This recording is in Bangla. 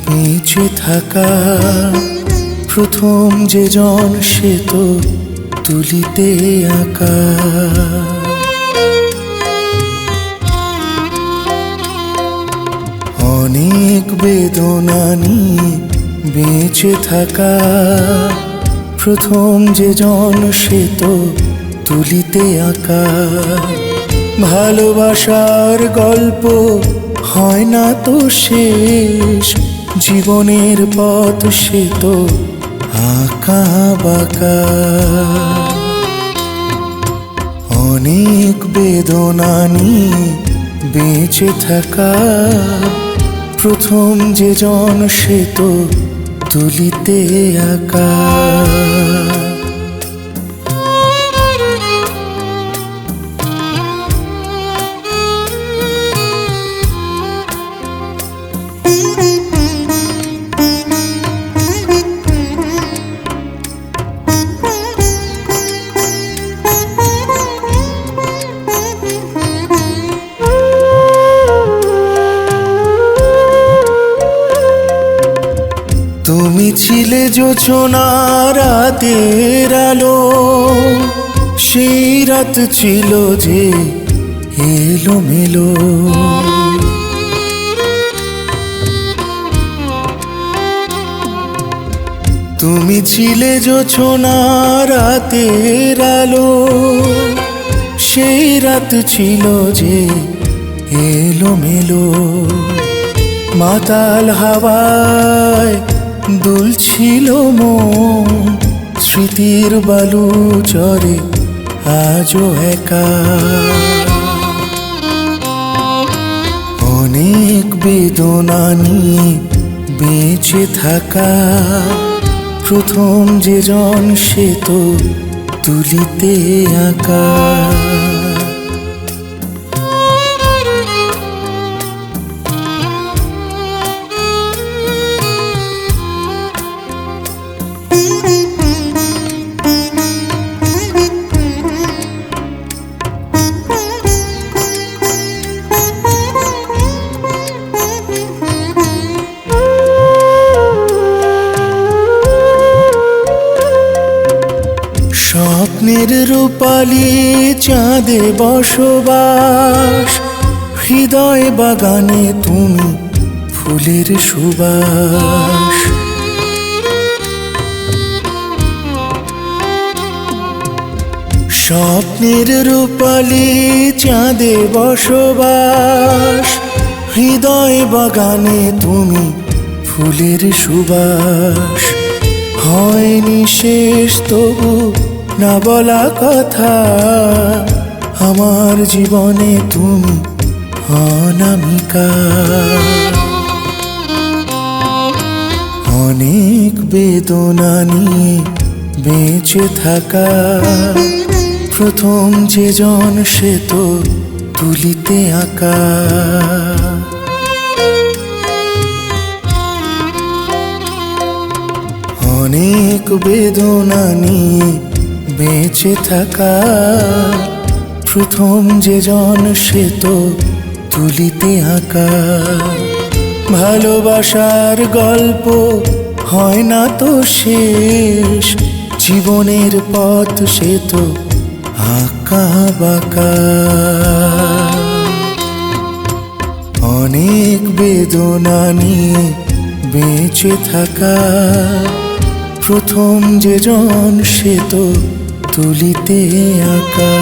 বেঁচে থাকা। প্রথম যে জন সে তো তুলিতে আঁকা। অনেক বেদনা নিয়ে বেঁচে থাকা। প্রথম যে জন সে তো তুলিতে আঁকা। ভালোবাসার গল্প হয় না তো শেষ, জীবনের পথ সে তো আঁকা বাঁকা। অনেক বেদনা নিয়ে বেঁচে থাকা। প্রথম যে জন সে তো তুলিতে আঁকা। তুমি ছিলে জোছনা রাতের আলো, সেই রাত ছিল যে এলোমেলো। তুমি ছিলে জোছনা রাতের আলো, সেই রাত ছিল যে এলোমেলো। মাতাল হাওয়ায় দুলছিল মন, স্মৃতির বালু চরে আজও একা। অনেক বেদনা নিয়ে বেঁচে থাকা। প্রথম যে জন সে তো তুলিতে আঁকা। স্বপ্নের রূপালী চাঁদে বসবাস, হৃদয় বাগানে তুমি ফুলের সুবাস। স্বপ্নের রূপালী চাঁদে বসবাস, হৃদয় বাগানে তুমি ফুলের সুবাস। হয়নি শেষ তবু না বলা কথা, আমার জীবনে তুমি অনামিকা। অনেক বেদনা নিয়ে বেঁচে থাকা। প্রথম যে জন সে তো তুলিতে আঁকা। অনেক বেদনা নিয়ে বেঁচে থাকা। প্রথম যে জন সে তো তুলিতে আঁকা। ভালোবাসার গল্প হয় না তো শেষ, জীবনের পথ সে তো আঁকা বাঁকা। অনেক বেদনা নিয়ে বেঁচে থাকা। প্রথম যে জন সে তো তুলিতে আঁকা।